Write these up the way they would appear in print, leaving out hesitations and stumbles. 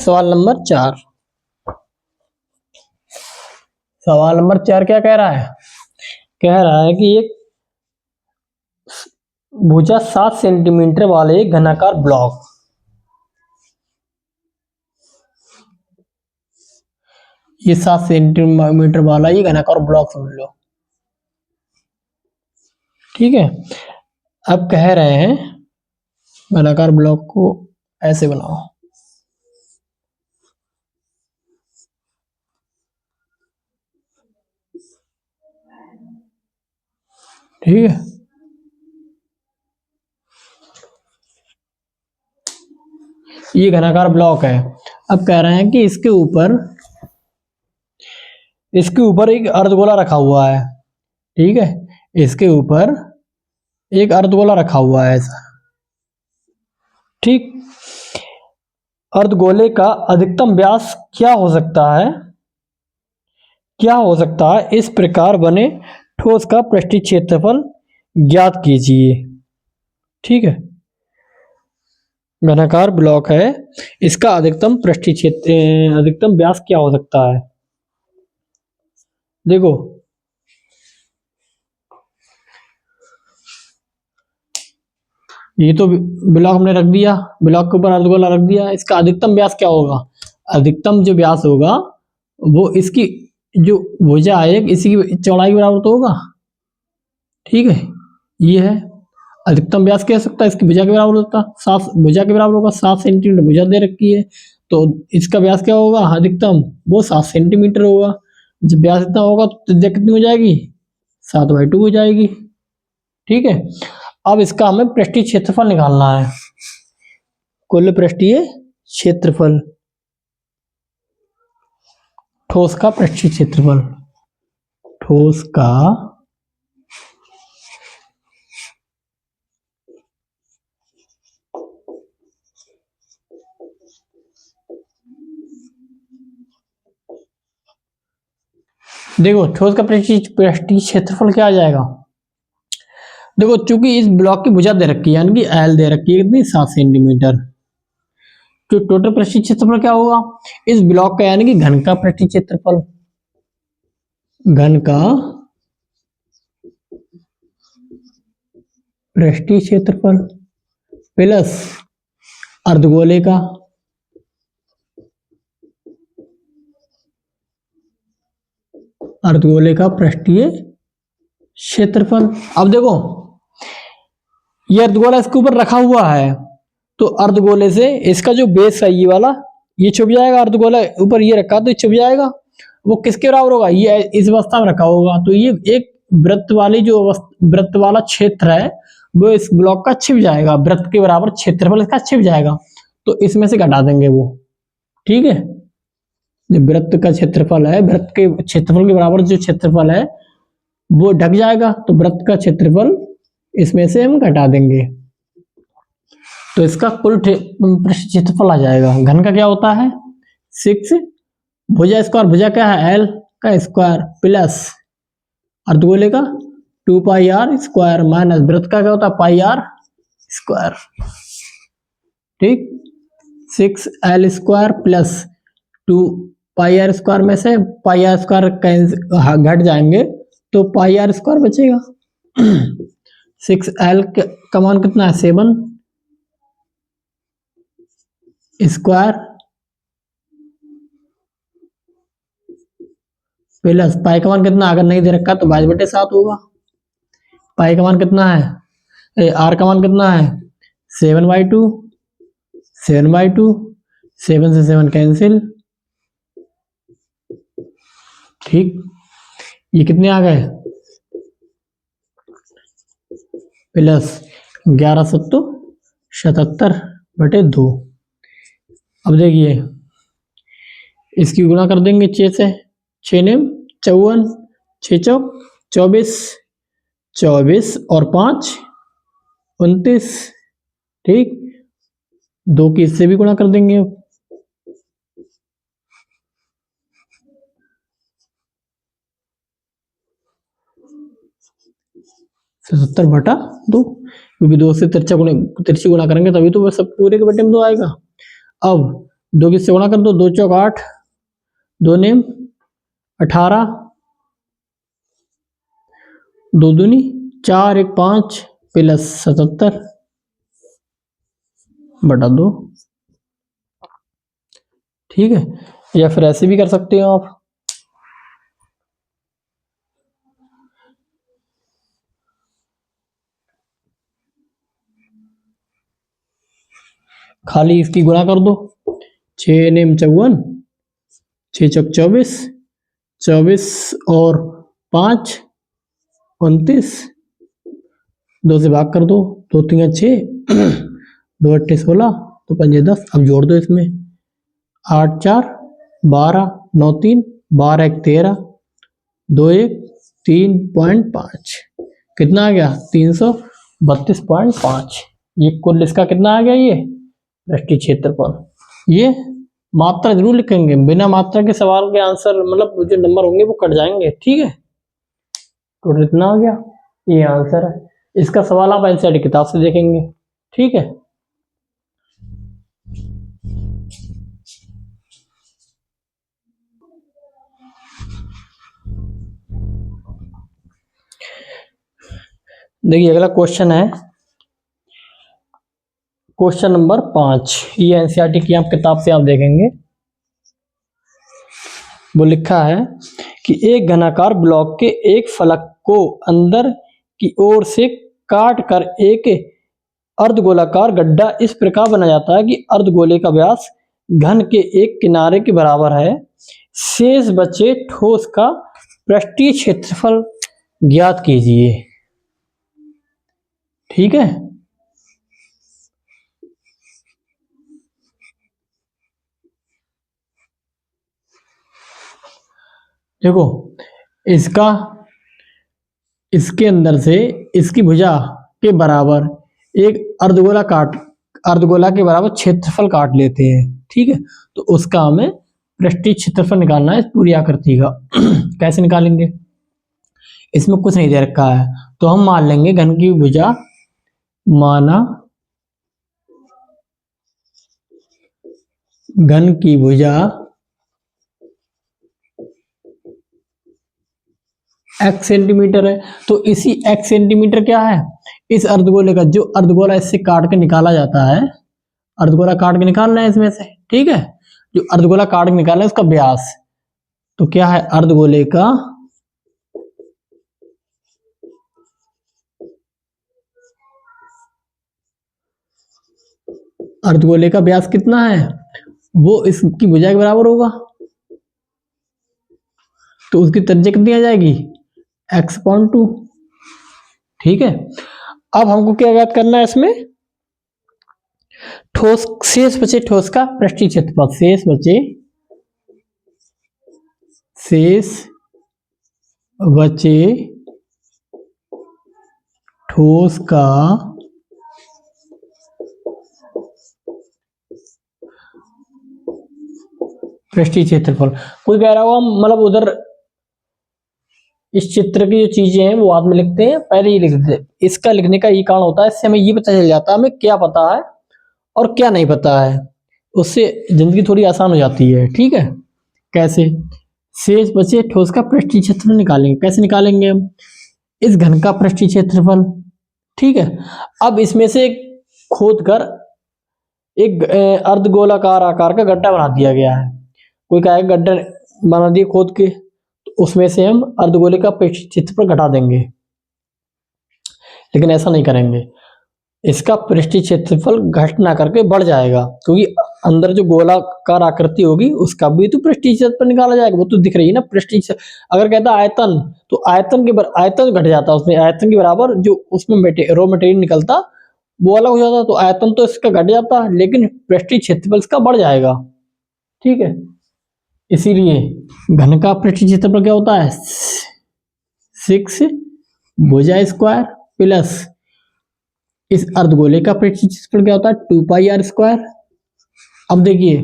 सवाल नंबर 4। सवाल नंबर 4 क्या कह रहा है? कह रहा है कि एक भुजा 7 सेंटीमीटर वाले एक घनाकार ब्लॉक ये 7 सेंटीमीटर वाला ये घनाकार ब्लॉक समझ लो, ठीक है। अब कह रहे हैं घनाकार ब्लॉक को ऐसे बनाओ, ठीक है। ये घनाकार ब्लॉक है। अब कह रहे हैं कि इसके ऊपर एक अर्धगोला रखा हुआ है, ठीक है। इसके ऊपर एक अर्धगोला रखा हुआ है ऐसा, ठीक। अर्धगोले का अधिकतम व्यास क्या हो सकता है? इस प्रकार बने ठोस का पृष्ठीय क्षेत्रफल ज्ञात कीजिए, ठीक है। घनाकार ब्लॉक है, इसका अधिकतम व्यास क्या हो सकता है? देखो, ये तो ब्लॉक हमने रख दिया, ब्लॉक के ऊपर अर्धगोला रख दिया, इसका अधिकतम व्यास क्या होगा? अधिकतम जो व्यास होगा वो इसकी जो भुजा है इसी की चौड़ाई के बराबर तो होगा, ठीक है। ये है अधिकतम व्यास क्या हो सकता है? इसकी भुजा के बराबर होता, 7 भुजा के बराबर होगा, 7 सेंटीमीटर भुजा दे रखी है, तो इसका व्यास क्या होगा? अधिकतम वो 7 सेंटीमीटर होगा। जब व्यास इतना होगा तो त्रिज्या कितनी हो जाएगी? 7/2 हो जाएगी, ठीक है। अब इसका हमें पृष्ठीय क्षेत्रफल निकालना है, कुल पृष्ठीय क्षेत्रफल, ठोस का पृष्ठीय क्षेत्रफल, ठोस का देखो ठोस का पृष्ठीय क्षेत्रफल क्या आ जाएगा? देखो चूंकि इस ब्लॉक की भुजा दे रखी है यानी कि एल दे रखी है कितनी? 7 सेंटीमीटर, तो टोटल पृष्ठीय क्षेत्रफल क्या होगा इस ब्लॉक का? यानी कि घन का पृष्ठीय क्षेत्रफल, घन का पृष्ठीय क्षेत्रफल प्लस अर्धगोले का पृष्ठीय क्षेत्रफल। अब देखो ये अर्धगोला इसके ऊपर रखा हुआ है, तो अर्धगोले से इसका जो बेस है ये वाला ये छुप जाएगा, अर्धगोला ऊपर ये रखा तो ये छुप जाएगा। वो किसके बराबर होगा? ये इस अवस्था में रखा होगा, तो ये एक वृत्त वाली जो वृत्त वाला क्षेत्र है वो इस ब्लॉक का छिप जाएगा, वृत्त के बराबर क्षेत्रफल इसका छिप जाएगा, तो इसमें से घटा देंगे वो, ठीक है। जो वृत्त का क्षेत्रफल है, वृत्त के क्षेत्रफल के बराबर जो क्षेत्रफल है वो ढक जाएगा, तो वृत्त का क्षेत्रफल इसमें से हम घटा देंगे, तो इसका कुल पृष्ठ क्षेत्रफल आ जाएगा। घन का क्या होता है? 6 भुजा स्क्वायर, भुजा क्या है? एल का स्क्वायर प्लस अर्धगोले का 2πr स्क्वायर माइनस वृत्त का क्या होता है? πr स्क्वायर, ठीक। 6l square plus 2πr square में से πr स्क्वायर घट जाएंगे तो πr स्क्वायर बचेगा। 6l का मान कितना है? 7 स्क्वायर प्लस पाई का मान कितना, अगर नहीं दे रखा तो 22/7 होगा। पाई का मान कितना है? आर का मान कितना है? 7/2, 7/2, 7 से 7 कैंसिल, ठीक। ये कितने आ गए? प्लस 11/77/2। अब देखिए इसकी गुणा कर देंगे 6 से, 6 ने 54, 6 चौक 24, 24 और 5 29, ठीक। 2 की इससे भी गुणा कर देंगे, 77/2, क्योंकि 2 से तिरछी गुणा करेंगे तभी तो सब पूरे के बटे में 2 आएगा। अब दो किससे गुणा कर दो, 2 चौक 8, 2 नेम 18, 2 दूनी 4, 1 5 प्लस 77 बटा 2। ठीक है, या फिर ऐसे भी कर सकते हो आप। खाली इसकी गुणा कर दो, 6 नेम 54, 6 चौक 24, 24 और 5 29, 2 से भाग कर दो, 2 3 6, 2 8 16, तो 5 10। अब जोड़ दो इसमें, 8 4 12, 9 3 12 1 13, 2 1 3.5, कितना आ गया 332.5। ये कुल इसका कितना आ गया, ये पृष्ठीय क्षेत्रफल। ये मात्रा जरूर लिखेंगे, बिना मात्रा के सवाल के आंसर मतलब जो नंबर होंगे वो कट जाएंगे। ठीक है, टोटल इतना आ गया, ये आंसर है इसका। सवाल आप एनसीईआरटी किताब से देखेंगे। ठीक है, देखिए अगला क्वेश्चन है, क्वेश्चन नंबर 5। ये एनसीईआरटी की आप किताब से आप देखेंगे। वो लिखा है कि एक घनाकार ब्लॉक के एक फलक को अंदर की ओर से काट कर एक अर्धगोलाकार गड्ढा इस प्रकार बनाया जाता है कि अर्धगोले का व्यास घन के एक किनारे के बराबर है। शेष बचे ठोस का पृष्ठीय क्षेत्रफल ज्ञात कीजिए। ठीक है, देखो इसका, इसके अंदर से इसकी भुजा के बराबर एक अर्धगोला के बराबर क्षेत्रफल काट लेते हैं। ठीक है, तो उसका हमें पृष्ठीय क्षेत्रफल निकालना है इस पूरी आकृति का। कैसे निकालेंगे, इसमें कुछ नहीं दे रखा है तो हम मान लेंगे घन की भुजा माना घन की भुजा x सेंटीमीटर है, तो इसी x सेंटीमीटर क्या है, इस अर्धगोले का, जो अर्धगोला इससे काट के निकाला जाता है, अर्धगोला काट के निकालना है इसमें से। ठीक है, जो अर्धगोला काट के निकालना है उसका व्यास, तो क्या है अर्धगोले का व्यास कितना है, वो इसकी भुजा के बराबर होगा, तो उसकी त्रिज्या कितनी आ जाएगी x/2। ठीक है, अब हमको क्या याद करना है इसमें, ठोस, शेष बचे ठोस का पृष्ठीय क्षेत्रफल, शेष बचे ठोस का पृष्ठीय क्षेत्रफल। कोई कह रहा होगा मतलब उधर इस चित्र की जो चीजें हैं वो बाद में लिखते हैं, पहले ही लिख देते। इसका लिखने का ये कारण होता है, इससे हमें ये पता चल जाता है हमें क्या पता है और क्या नहीं पता है, उससे जिंदगी थोड़ी आसान हो जाती है। ठीक है, कैसे, शेष बचे ठोस का पृष्ठीय क्षेत्रफल निकालेंगे। कैसे निकालेंगे हम, इस घन का पृष्ठीय क्षेत्रफल। ठीक है, अब इसमें से खोद कर एक अर्धगोलाकार आकार का गड्ढा बना दिया गया है। कोई कहेगा गड्ढा बना दिया खोद के, तो उसमें से हम अर्धगोले का पृष्ठीय क्षेत्रफल घटा देंगे, लेकिन ऐसा नहीं करेंगे। इसका पृष्ठीय क्षेत्रफल घट ना करके बढ़ जाएगा, क्योंकि अंदर जो गोलाकार आकृति होगी उसका भी तो पृष्ठीय क्षेत्रफल निकाला जाएगा, वो तो दिख रही है ना पृष्ठीय। अगर कहता आयतन, तो आयतन के आयतन घट जाता, उसमें आयतन के बराबर जो उसमें रॉ मटेरियल निकलता वो अलग हो जाता, तो आयतन तो इसका घट जाता, लेकिन पृष्ठीय क्षेत्रफल इसका बढ़ जाएगा। ठीक है, इसीलिए घन का पृष्ठीय क्षेत्रफल क्या होता है, 6 भुजा स्क्वायर प्लस इस अर्धगोले का पृष्ठीय क्षेत्रफल क्या होता है 2πr²। अब देखिए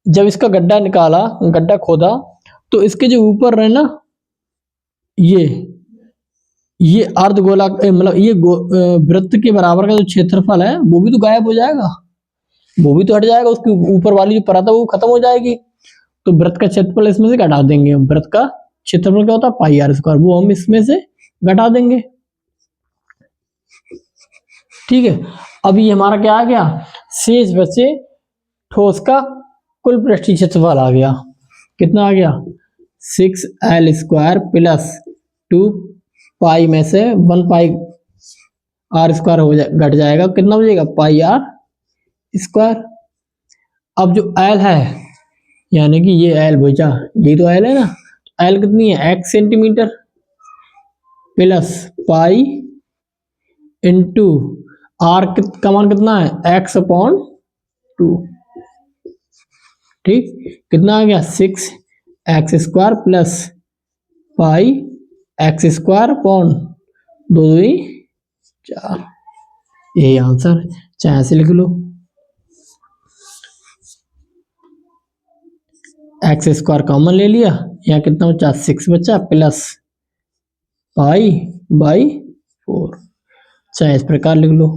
जब इसका गड्ढा निकाला, गड्ढा खोदा, तो इसके जो ऊपर है ना ये अर्धगोला मतलब ये वृत्त के बराबर का जो क्षेत्रफल है वो भी तो गायब हो जाएगा, वो भी तो हट जाएगा, उसकी ऊपर वाली जो परत है वो खत्म हो जाएगी। तो वृत्त का क्षेत्रफल इसमें से घटा देंगे। वृत्त का क्षेत्रफल क्या होता है, पाई आर स्क्वायर, वो हम इसमें से घटा देंगे। ठीक है, अब ये हमारा क्या आ गया, शेष बचे ठोस का कुल पृष्ठीय क्षेत्रफल आ गया। कितना आ गया, 6L स्क्वायर प्लस 2 पाई में से 1 पाई आर स्क्वायर हो जाए, घट जाएगा, कितना हो जाएगा, पाई आर स्क्वायर। अब जो L है, यानी कि ये L बचा, ये तो L है ना, L कितनी है, x centimetre plus pi into r का मान कितना है, x/2। ठीक, कितना आ गया, 6x square plus pi x square upon 2 2 4। यही आंसर, चाहे से लिख लो। एक्स स्क्वायर कॉमन ले लिया, यहाँ कितना बचा, 6 बचा प्लस पाई बाई 4, चाहे इस प्रकार लिख लो।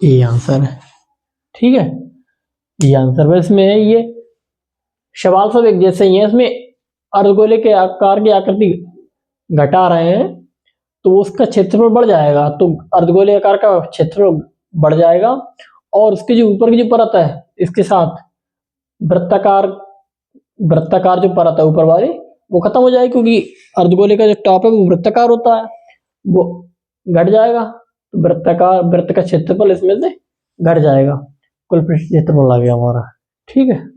ये आंसर है। ठीक है, ये आंसर है। इसमें ये सवाल सब एक जैसे ही है, इसमें अर्धगोले के आकार की आकृति घटा रहे हैं तो उसका क्षेत्रफल बढ़ जाएगा, तो अर्धगोले आकार का क्षेत्रफल बढ़ जाएगा, और उसके जो ऊपर की जो परत है इसके साथ वृत्ताकार जो परत है ऊपर वाली वो खत्म हो जाएगी, क्योंकि अर्धगोले का जो टॉप है वो वृत्ताकार होता है, वो घट जाएगा। तो वृत्त का क्षेत्रफल इसमें से घट जाएगा, कुल पृष्ठ क्षेत्रफल आ गया हमारा। ठीक है।